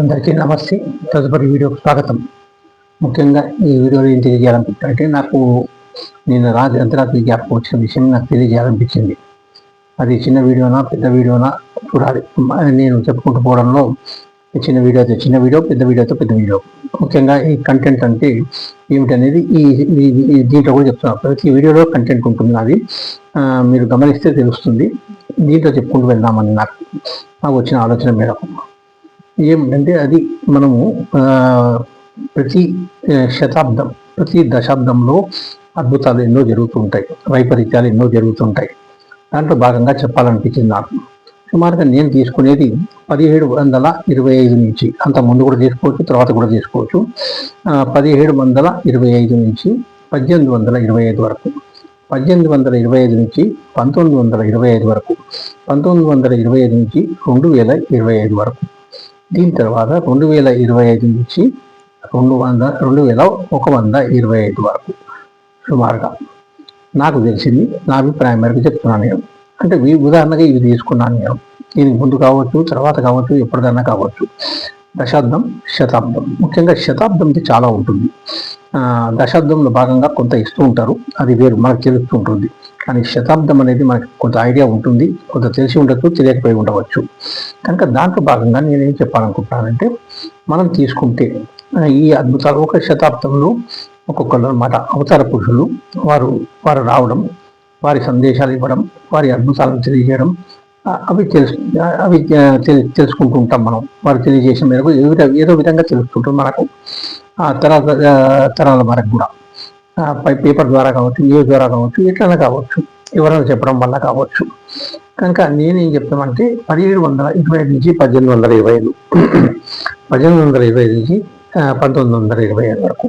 అందరికీ నమస్తే. తదుపరి వీడియోకి స్వాగతం. ముఖ్యంగా ఈ వీడియోలో ఏం తెలియజేయాలనుకుంటున్నానంటే, నేను అర్ధరాత్రి జ్ఞాపకం వచ్చిన విషయం నాకు తెలియజేయాలనిపించింది. అది చిన్న వీడియోనా పెద్ద వీడియోనా చూడాలి. నేను చెప్పుకుంటూ పోవడంలో చిన్న వీడియో అయితే చిన్న వీడియో, పెద్ద వీడియో అయితే పెద్ద వీడియో. ముఖ్యంగా ఈ కంటెంట్ అంటే ఏమిటనేది దీంట్లో కూడా చెప్తున్నాను. ప్రతి వీడియోలో కంటెంట్ ఉంటుంది. అది మీరు గమనిస్తే తెలుస్తుంది. దీంట్లో చెప్పుకుంటూ వెళ్దామని నాకు వచ్చిన ఆలోచన మేరకు. ఏమిటంటే అది మనము ప్రతి శతాబ్దం, ప్రతి దశాబ్దంలో అద్భుతాలు ఎన్నో జరుగుతుంటాయి, వైపరీత్యాలు ఎన్నో జరుగుతుంటాయి. దాంట్లో భాగంగా చెప్పాలనిపించింది నాకు. సుమారుగా నేను తీసుకునేది 1725 నుంచి, అంత ముందు కూడా చేసుకోవచ్చు, తర్వాత కూడా చేసుకోవచ్చు. 1725 నుంచి 1825 వరకు, 1825 నుంచి 1925 వరకు, 1925 నుంచి 2025 వరకు, దీని తర్వాత 2025 నుంచి 2125 వరకు సుమారుగా నాకు తెలిసింది. నా అభిప్రాయం మేరకు చెప్తున్నాను నేను. అంటే ఉదాహరణగా ఇవి తీసుకున్నాను నేను. దీనికి ముందు కావచ్చు, తర్వాత కావచ్చు, ఎప్పటికన్నా కావచ్చు. దశాబ్దం, శతాబ్దం. ముఖ్యంగా శతాబ్దంకి చాలా ఉంటుంది. దశాబ్దంలో భాగంగా కొంత ఇస్తూ ఉంటారు, అది వేరు, మనకు తెలుస్తూ ఉంటుంది. కానీ శతాబ్దం అనేది మనకు కొంత ఐడియా ఉంటుంది, కొంత తెలిసి ఉండొచ్చు, తెలియకపోయి ఉండవచ్చు. కనుక దాంట్లో భాగంగా నేనేం చెప్పాలనుకుంటున్నానంటే, మనం తీసుకుంటే ఈ అద్భుతాలు ఒక శతాబ్దంలో ఒక్కొక్కరు అన్నమాట అవతార పురుషులు వారు రావడం, వారి సందేశాలు ఇవ్వడం, వారి అద్భుతాలను తెలియజేయడం, అవి తెలుసుకుంటూ ఉంటాం మనం. వారు తెలియజేసిన మేరకు ఏదో విధంగా తెలుసుకుంటాం మనకు. తరాల వరకు కూడా పేపర్ ద్వారా కావచ్చు, న్యూస్ ద్వారా కావచ్చు, ఎట్లైనా కావచ్చు, ఎవరైనా చెప్పడం వల్ల కావచ్చు. కనుక నేనేం చెప్తామంటే 1725 నుంచి 1825, 1825 నుంచి 1925 వరకు.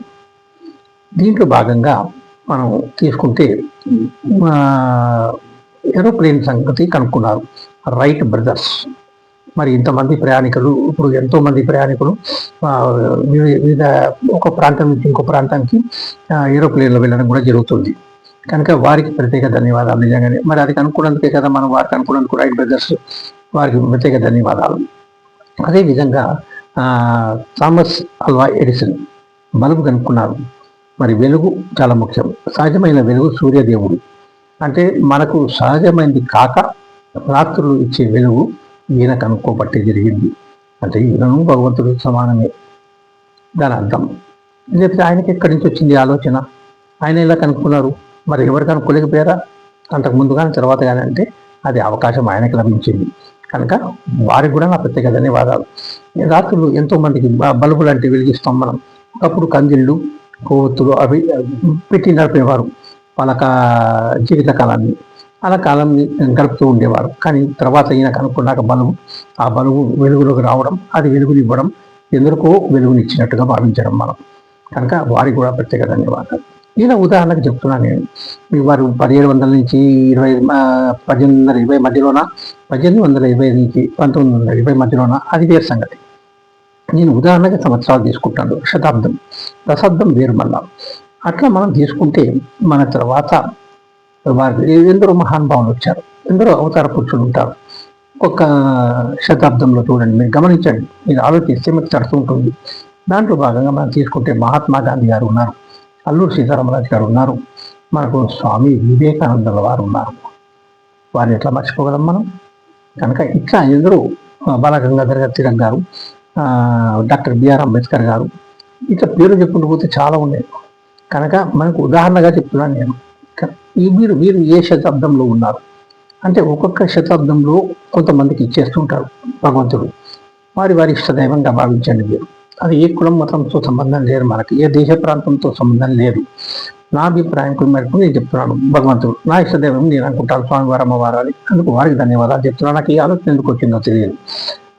దీంట్లో భాగంగా మనం తీసుకుంటే ఏరోప్లేన్ సంగతి కనుక్కున్నారు రైట్ బ్రదర్స్. మరి ఇంతమంది ప్రయాణికులు, ఇప్పుడు ఎంతోమంది ప్రయాణికులు వివిధ ఒక ప్రాంతం నుంచి ఇంకో ప్రాంతానికి ఏరోప్లేన్లో వెళ్ళడం కూడా జరుగుతుంది. కనుక వారికి ప్రత్యేక ధన్యవాదాలు. నిజంగానే మరి అది కనుక్కున్నందుకే కదా మనం వారికి అనుకున్నందుకు రైట్ బ్రదర్స్, వారికి ప్రత్యేక ధన్యవాదాలు. అదేవిధంగా థామస్ ఆల్వా ఎడిసన్ బల్బు కనుక్కున్నారు. మరి వెలుగు చాలా ముఖ్యం. సహజమైన వెలుగు సూర్యదేవుడు. అంటే మనకు సహజమైనది కాక రాత్రులు ఇచ్చే వెలుగు ఈయన కనుక్కోబట్టే జరిగింది. అంటే ఈయనను భగవంతుడు సమానమే దాని అర్థం. లేకపోతే ఆయనకి ఎక్కడి నుంచి వచ్చింది ఆలోచన? ఆయన ఎలా కనుక్కున్నారు? మరి ఎవరు కనుక్కోలేకపోయారా అంతకు ముందు కానీ తర్వాత కానీ? అంటే అది అవకాశం ఆయనకి లభించింది. కనుక వారికి కూడా నా ప్రత్యేక ధన్యవాదాలు. రాత్రులు ఎంతోమందికి బల్బులు అంటే వెలిగిస్తాం మనం. ఒకప్పుడు కందిళ్ళు, కొవ్వొత్తులు అవి పెట్టి నడిపేవారు వాళ్ళ జీవిత కాలాన్ని, అలా కాలాన్ని గడుపుతూ ఉండేవారు. కానీ తర్వాత ఈయన కనుక్కున్నాక ఆ బలుగు వెలుగులోకి రావడం, అది వెలుగునివ్వడం, ఎందరికో వెలుగునిచ్చినట్టుగా భావించడం మనం. కనుక వారికి కూడా ప్రత్యేక ధన్యవాదాలు. ఈయన ఉదాహరణకు చెప్తున్నాను నేను. వారు 1700 నుంచి 1820 మధ్యలోన, 1825 నుంచి 1920 మధ్యలోన, అది వేరు సంగతి. నేను ఉదాహరణకి సంవత్సరాలు తీసుకుంటాను. శతాబ్దం, దశాబ్దం వేరు మళ్ళా. అట్లా మనం తీసుకుంటే మన తర్వాత వారు ఎందరో మహానుభావులు వచ్చారు, ఎందరో అవతార పురుషులు ఉంటారు. ఒక్క శతాబ్దంలో చూడండి, మీరు గమనించండి, మీరు ఆలోచిస్తే మీకు తడుతూ ఉంటుంది. దాంట్లో భాగంగా మనం తీసుకుంటే మహాత్మా గాంధీ గారు ఉన్నారు, అల్లూరి సీతారామరాజు గారు ఉన్నారు, మనకు స్వామి వివేకానందుల వారు ఉన్నారు. వారిని ఎట్లా మర్చిపోగలం మనం? కనుక ఇట్లా ఎందరో, బాలగంగాధర్ తిలక్ గారు, డాక్టర్ బిఆర్ అంబేద్కర్ గారు, ఇట్లా పేరు చెప్పుకుంటూ పోతే చాలా ఉన్నాయి. కనుక మనకు ఉదాహరణగా చెప్తున్నాను నేను. వీరు ఏ శతాబ్దంలో ఉన్నారు అంటే, ఒక్కొక్క శతాబ్దంలో కొంతమందికి ఇచ్చేస్తుంటారు భగవంతుడు. వారి ఇష్టదైవంగా భావించండి మీరు. అది ఏ కులం మతంతో సంబంధం లేదు, మనకి ఏ దేశ ప్రాంతంతో సంబంధం లేదు. నా అభిప్రాయం మేరకు నేను చెప్తున్నాను. భగవంతుడు నా ఇష్టదైవం నేను అనుకుంటాను, స్వామివారు, అమ్మవారు అని. అందుకు వారికి ధన్యవాదాలు చెప్తున్నాను. నాకు ఈ ఆలోచన ఎందుకు వచ్చిందో తెలియదు,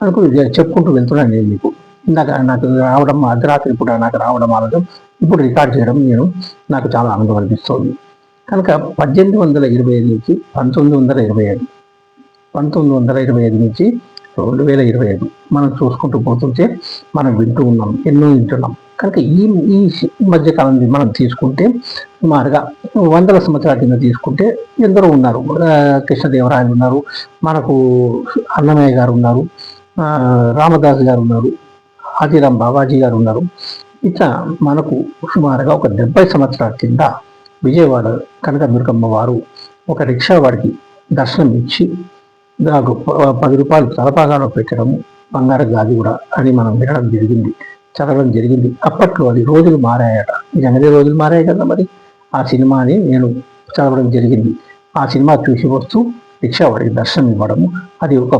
అందుకు చెప్పుకుంటూ వెళ్తున్నాను నేను మీకు. ఇందాక నాకు రావడం, అర్ధరాత్రి పూట నాకు రావడం ఆలోచన, ఇప్పుడు రికార్డ్ చేయడం నాకు చాలా ఆనందం అనిపిస్తుంది. కనుక 1825 నుంచి 1925, 1925 నుంచి 2025 మనం చూసుకుంటూ పోతుంటే మనం ఎన్నో వింటున్నాం. కనుక ఈ మధ్యకాలం మనం తీసుకుంటే సుమారుగా 100 సంవత్సరాల కింద తీసుకుంటే ఎందరో ఉన్నారు. కృష్ణదేవరాయలు ఉన్నారు, మనకు అన్నమయ్య గారు ఉన్నారు, రామదాస్ గారు ఉన్నారు, ఆదిరాం బాబాజీ గారు ఉన్నారు. ఇట్లా మనకు సుమారుగా ఒక 70 సంవత్సరాల కింద విజయవాడ కనకదుర్గమ్మ వారు ఒక రిక్షా వాడికి దర్శనం ఇచ్చి నాకు 10 రూపాయలు తలపాగాలో పెట్టడము, బంగారు గాది కూడా అని మనం వినడం జరిగింది, చదవడం జరిగింది. అప్పట్లో అది రోజులు మారాయట. నిజంగానే రోజులు మారాయి కదా. మరి ఆ సినిమాని నేను చదవడం జరిగింది. ఆ సినిమా చూసి వస్తూ రిక్షా వాడికి దర్శనం ఇవ్వడము, అది ఒక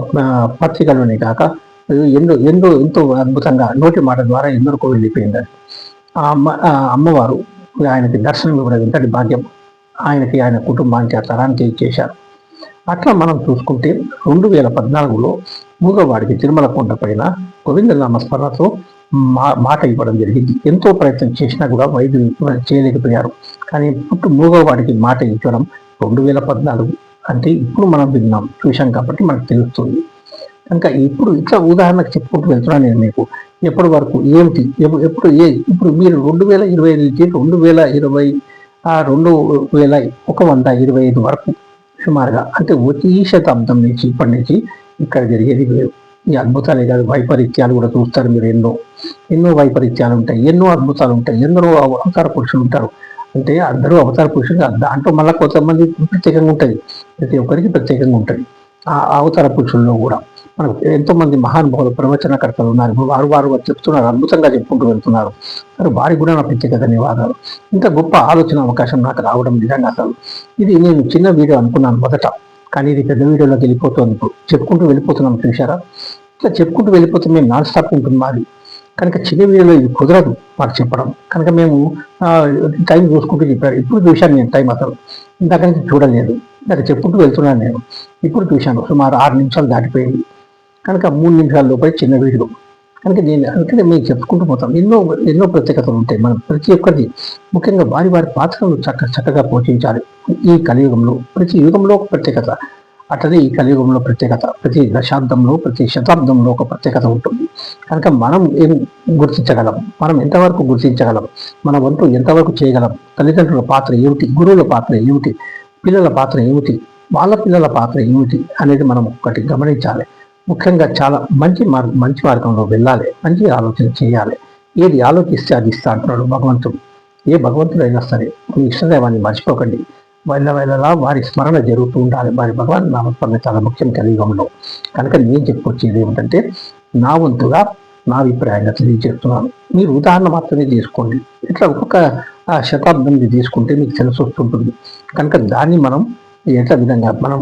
పత్రికలోనే కాక ఎంతో అద్భుతంగా నోటి మాట ద్వారా ఎందరికో వెళ్ళిపోయింది. ఆ అమ్మవారు ఆయనకి దర్శనం ఇవ్వడం ఎంతటి భాగ్యం. ఆయన కుటుంబానికి ఆ తరానికి ఇచ్చేశారు. అట్లా మనం చూసుకుంటే 2014లో మూగవాడికి తిరుమల కొండ పైన గోవిందనామ స్మరణతో మాట ఇవ్వడం జరిగింది. ఎంతో ప్రయత్నం చేసినా కూడా వైద్యులు చేయలేకపోయారు. కానీ మూగవాడికి మాట ఇవ్వడం 2014 అంటే ఇప్పుడు మనం విన్నాం, చూశాం కాబట్టి మనకు తెలుస్తుంది. కనుక ఇప్పుడు ఇట్లా ఉదాహరణకు చెప్పుకుంటూ వెళ్తున్నాను నేను మీకు. ఎప్పటి వరకు ఏమిటి, ఇప్పుడు మీరు 2020 నుంచి 2125 వరకు సుమారుగా, అంటే ఈ శతాబ్దం నుంచి ఇప్పటి నుంచి ఇక్కడ జరిగేది ఈ అద్భుతాలే కాదు, వైపరీత్యాలు కూడా చూస్తారు మీరు. ఎన్నో వైపరీత్యాలు ఉంటాయి, ఎన్నో అద్భుతాలు ఉంటాయి, ఎందరో అవతార పురుషులు ఉంటారు. అంటే అందరూ అవతార పురుషులు దాంట్లో మళ్ళీ కొంతమంది ప్రత్యేకంగా ఉంటుంది, ప్రతి ఒక్కరికి ప్రత్యేకంగా ఉంటుంది. ఆ అవతార పురుషుల్లో కూడా మనకు ఎంతో మంది మహానుభావులు ప్రవచనకర్తలు ఉన్నారు. వారు చెప్తున్నారు, అద్భుతంగా చెప్పుకుంటూ వెళ్తున్నారు. సరే, వారికి కూడా నా ప్రత్యేక ధన్యవాదాలు. ఇంత గొప్ప ఆలోచన అవకాశం నాకు రావడం నిజంగా అసలు ఇది నేను చిన్న వీడియో అనుకున్నాను మొదట, కానీ ఇది పెద్ద వీడియోలోకి వెళ్ళిపోతుంది. ఇప్పుడు చెప్పుకుంటూ వెళ్ళిపోతున్నాం, చూసారా? ఇట్లా చెప్పుకుంటూ వెళ్ళిపోతే మేము నాన్ స్టాప్ ఉంటుంది మాది. కనుక చిన్న వీడియోలో ఇది కుదరదు మాకు చెప్పడం. కనుక మేము టైం చూసుకుంటూ చెప్పారు. ఇప్పుడు చూశాను నేను టైం, అసలు ఇందాక నుంచి చూడలేదు. ఇందాక చెప్పుకుంటూ వెళ్తున్నాను నేను, ఇప్పుడు చూశాను. సుమారు 6 నిమిషాలు దాటిపోయింది. కనుక 3 నిమిషాల లోపల చిన్న వీడియో. కనుక అందుకనే మేము చెప్పుకుంటూ పోతాం. ఎన్నో ప్రత్యేకతలు ఉంటాయి. మనం ప్రతి ఒక్కరిది ముఖ్యంగా వారి పాత్రలు చక్కగా పోషించాలి. ఈ కలియుగంలో ప్రతి యుగంలో ఒక ప్రత్యేకత, అట్లనే ఈ కలియుగంలో ప్రత్యేకత. ప్రతి దశాబ్దంలో, ప్రతి శతాబ్దంలో ఒక ప్రత్యేకత ఉంటుంది. కనుక మనం ఏం గుర్తించగలం, మనం ఎంతవరకు గుర్తించగలం, మన వంతు ఎంతవరకు చేయగలం, తల్లిదండ్రుల పాత్ర ఏమిటి, గురువుల పాత్ర ఏమిటి, పిల్లల పాత్ర ఏమిటి, వాళ్ళ పిల్లల పాత్ర ఏమిటి అనేది మనం ఒకటి గమనించాలి. ముఖ్యంగా చాలా మంచి మార్గంలో వెళ్ళాలి, మంచి ఆలోచన చేయాలి. ఏది ఆలోచిస్తే అది ఇస్తా అంటున్నాడు భగవంతుడు. ఏ భగవంతుడు అయినా సరే మీ ఇష్టదైవాన్ని మర్చిపోకండి. వెళ్ళలా వారి స్మరణ జరుగుతూ ఉండాలి. వారి భగవాన్ నామస్మరణ చాలా ముఖ్యం కలియుగంలో. కనుక నేను చెప్పుకొచ్చేది ఏమిటంటే, నా వంతుగా నా అభిప్రాయంగా తెలియజేస్తున్నాను. మీరు ఉదాహరణ మాత్రమే తీసుకోండి. ఇట్లా ఒక్కొక్క శతాబ్దం తీసుకుంటే మీకు తెలిసి వస్తుంటుంది. కనుక దాన్ని మనం ఎట్లా విధంగా మనం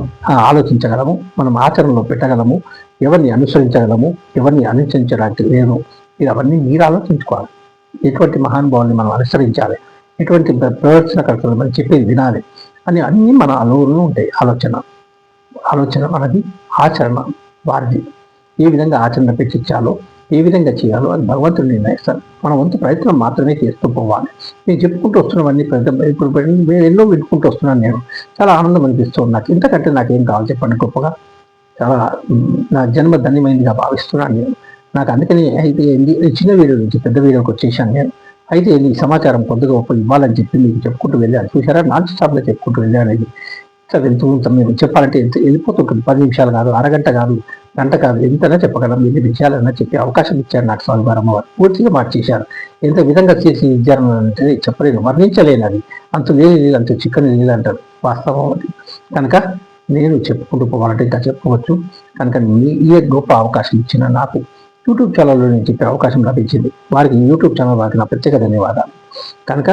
ఆలోచించగలము, మనం ఆచరణలో పెట్టగలము, ఎవరిని అనుసరించగలము, ఎవరిని అనుసరించడానికి లేదు, అవన్నీ మీరు ఆలోచించుకోవాలి. ఎటువంటి మహానుభావుల్ని మనం అనుసరించాలి, ఎటువంటి ప్రదర్శనకర్తలు మనం చెప్పేది వినాలి అని అన్నీ మన అలవులు ఉంటాయి. ఆలోచన మనది, ఆచరణ వారిది. ఏ విధంగా ఆచరణ పెట్టించాలో, ఏ విధంగా చేయాలో అది భగవంతుడు నిర్ణయిస్తారు. మన వంతు ప్రయత్నం మాత్రమే చేస్తూ పోవాలి. నేను చెప్పుకుంటూ వస్తున్నవన్నీ ఇప్పుడు నేను ఎన్నో వినుకుంటూ వస్తున్నాను. నేను చాలా ఆనందం అనిపిస్తుంది నాకు. ఇంతకంటే నాకేం కావాలి చెప్పండి? గొప్పగా చాలా నా జన్మ ధన్యమైందిగా భావిస్తున్నాను నేను. నాకు అందుకని అయితే చిన్న వీడియో నుంచి పెద్ద వీడియోకి వచ్చేసాను నేను. అయితే ఈ సమాచారం కొద్దిగా ఇవ్వాలని చెప్పి మీకు చెప్పుకుంటూ వెళ్ళాను. చూసారా, నాన్ స్టాప్గా చెప్పుకుంటూ వెళ్ళాను. ఇది ఇట్లా వెళ్తూ ఉంటాం. మేము చెప్పాలంటే ఎంత వెళ్ళిపోతుంటుంది. 10 నిమిషాలు కాదు, అరగంట కాదు, గంట కాదు, ఎంతైనా చెప్పగలం. ఎన్ని విషయాలన్నా చెప్పి అవకాశం ఇచ్చారు నాకు స్వామివారు అమ్మవారు. పూర్తిగా మార్చేశారు. ఎంత విధంగా చేసి ఇచ్చారని అంటే చెప్పలేను, వర్ణించలేను. అది అంత లేదు, అంత చిక్కని లేదు అంటారు, వాస్తవం అది. కనుక నేను చెప్పుకుంటూ పోవాలంటే ఇంకా చెప్పవచ్చు. కనుక ఈ గొప్ప అవకాశం ఇచ్చిన నాకు యూట్యూబ్ ఛానల్లో నేను చెప్పే అవకాశం లభించింది. వారికి యూట్యూబ్ ఛానల్ వారికి నా ప్రత్యేక ధన్యవాదాలు. కనుక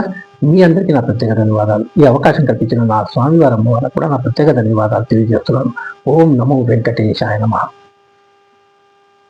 మీ అందరికీ నా ప్రత్యేక ధన్యవాదాలు. ఈ అవకాశం కల్పించిన నా స్వామివారి అమ్మవారికి కూడా నా ప్రత్యేక ధన్యవాదాలు తెలియజేస్తున్నాను. ఓం నమో వెంకటేశాయ నమః.